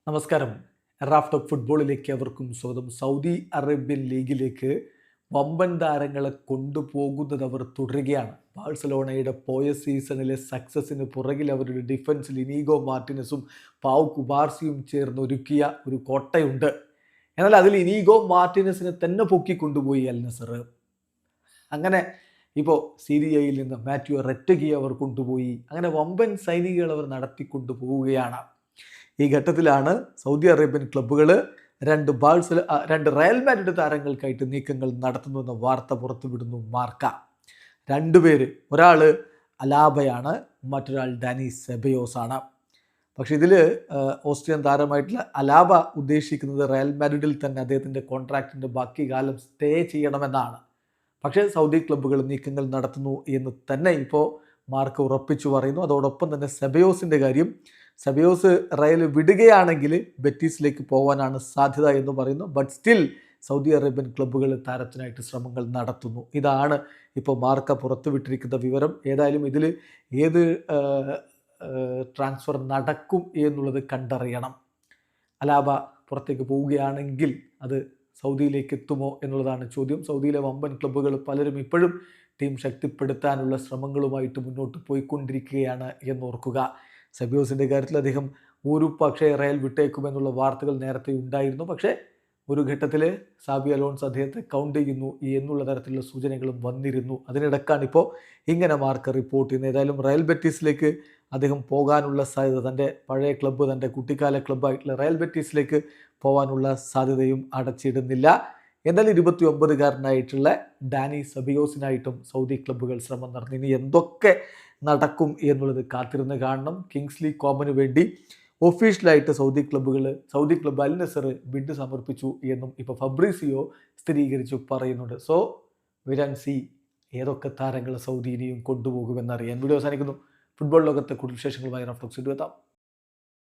നമസ്കാരം. Raf talk ഫുട്ബോളിലേക്ക് അവർക്കും സ്വാഗതം. സൗദി അറേബ്യൻ ലീഗിലേക്ക് വമ്പൻ താരങ്ങളെ കൊണ്ടുപോകുന്നത് അവർ തുടരുകയാണ്. ബാഴ്സലോണയുടെ പോയ സീസണിലെ സക്സസിന് പുറകിൽ അവരുടെ ഡിഫൻസിൽ ഇനീഗോ മാർട്ടിനസും പാവു കുബാർസിയും ചേർന്ന് ഒരുക്കിയ ഒരു കോട്ടയുണ്ട്. എന്നാൽ അതിൽ ഇനീഗോ മാർട്ടിനസിനെ തന്നെ പൊക്കിക്കൊണ്ടുപോയി അൽ നസർ. അങ്ങനെ ഇപ്പോൾ സീരിയയിൽ നിന്ന് മാത്യു റെറ്റഗിയെ അവർ കൊണ്ടുപോയി. അങ്ങനെ വമ്പൻ സൈനികൾ അവർ നടത്തിക്കൊണ്ടുപോവുകയാണ്. ഈ ഘട്ടത്തിലാണ് സൗദി അറേബ്യൻ ക്ലബ്ബുകൾ രണ്ട് റയൽ മാഡ്രിഡ് താരങ്ങൾക്കായിട്ട് നീക്കങ്ങൾ നടത്തുന്നുവെന്ന വാർത്ത പുറത്തുവിടുന്നു മാർക്ക. രണ്ടുപേര്, ഒരാൾ അലാബയാണ്, മറ്റൊരാൾ ഡാനി സെബയോസ് ആണ്. പക്ഷെ ഇതിൽ ഓസ്ട്രിയൻ താരമായിട്ടുള്ള അലാബ ഉദ്ദേശിക്കുന്നത് റയൽ മാഡ്രിഡിൽ തന്നെ അദ്ദേഹത്തിൻ്റെ കോൺട്രാക്റ്റിൻ്റെ ബാക്കി കാലം സ്റ്റേ ചെയ്യണമെന്നാണ്. പക്ഷേ സൗദി ക്ലബ്ബുകൾ നീക്കങ്ങൾ നടത്തുന്നു എന്ന് തന്നെ ഇപ്പോൾ മാർക്ക് ഉറപ്പിച്ചു പറയുന്നു. അതോടൊപ്പം തന്നെ സെബയോസിൻ്റെ കാര്യം, സെബയോസ് റയൽ വിടുകയാണെങ്കിൽ ബെറ്റീസിലേക്ക് പോകാനാണ് സാധ്യത എന്ന് പറയുന്നു. ബട്ട് സ്റ്റിൽ സൗദി അറേബ്യൻ ക്ലബ്ബുകൾ താരത്തിനായിട്ട് ശ്രമങ്ങൾ നടത്തുന്നു. ഇതാണ് ഇപ്പോൾ മാർക്ക പുറത്തുവിട്ടിരിക്കുന്ന വിവരം. ഏതായാലും ഇതിൽ ഏത് ട്രാൻസ്ഫർ നടക്കും എന്നുള്ളത് കണ്ടറിയണം. അലാബ പുറത്തേക്ക് പോവുകയാണെങ്കിൽ അത് സൗദിയിലേക്ക് എത്തുമോ എന്നുള്ളതാണ് ചോദ്യം. സൗദിയിലെ വമ്പൻ ക്ലബ്ബുകൾ പലരും ഇപ്പോഴും ടീം ശക്തിപ്പെടുത്താനുള്ള ശ്രമങ്ങളുമായിട്ട് മുന്നോട്ട് പോയിക്കൊണ്ടിരിക്കുകയാണ് എന്നോർക്കുക. സെബിയോസിൻ്റെ കാര്യത്തിൽ അദ്ദേഹം പക്ഷേ റയൽ വിട്ടേക്കുമെന്നുള്ള വാർത്തകൾ നേരത്തെ ഉണ്ടായിരുന്നു. പക്ഷേ ഒരു ഘട്ടത്തിൽ സാബി അലോൺസ് അദ്ദേഹത്തെ കൗണ്ട് ചെയ്യുന്നു എന്നുള്ള തരത്തിലുള്ള സൂചനകളും വന്നിരുന്നു. അതിനിടക്കാണ് ഇപ്പോൾ ഇങ്ങനെ മാർക്ക് റിപ്പോർട്ട് ചെയ്യുന്നത്. ഏതായാലും റയൽ ബെറ്റീസിലേക്ക് അദ്ദേഹം പോകാനുള്ള സാധ്യത, തൻ്റെ പഴയ ക്ലബ്ബ്, തൻ്റെ കുട്ടിക്കാല ക്ലബ്ബായിട്ടുള്ള റയൽ ബെറ്റീസിലേക്ക് പോകാനുള്ള സാധ്യതയും അടച്ചിടുന്നില്ല. എന്നാലും 29-കാരനായിട്ടുള്ള ഡാനി സെബയോസിനായിട്ടും സൗദി ക്ലബ്ബുകൾ ശ്രമം നടന്നു. ഇനി എന്തൊക്കെ നടക്കും എന്നുള്ളത് കാത്തിരുന്ന് കാണണം. കിങ്സ്ലി കോമന് വേണ്ടി ഒഫീഷ്യലായിട്ട് Saudi club Al Nassr bid സമർപ്പിച്ചു എന്നും ഇപ്പോൾ ഫബ്രീസിയോ സ്ഥിരീകരിച്ചു പറയുന്നുണ്ട്. സോ വിരാൻസി ഏതൊക്കെ താരങ്ങൾ സൗദി ഇനിയും കൊണ്ടുപോകുമെന്നറിയാൻ. വീഡിയോ അവസാനിക്കുന്നു. ഫുട്ബോൾ ലോകത്തെ കൂടുതൽ വിശേഷങ്ങളുമായി റാഫ് ടോക്സ് എത്താം.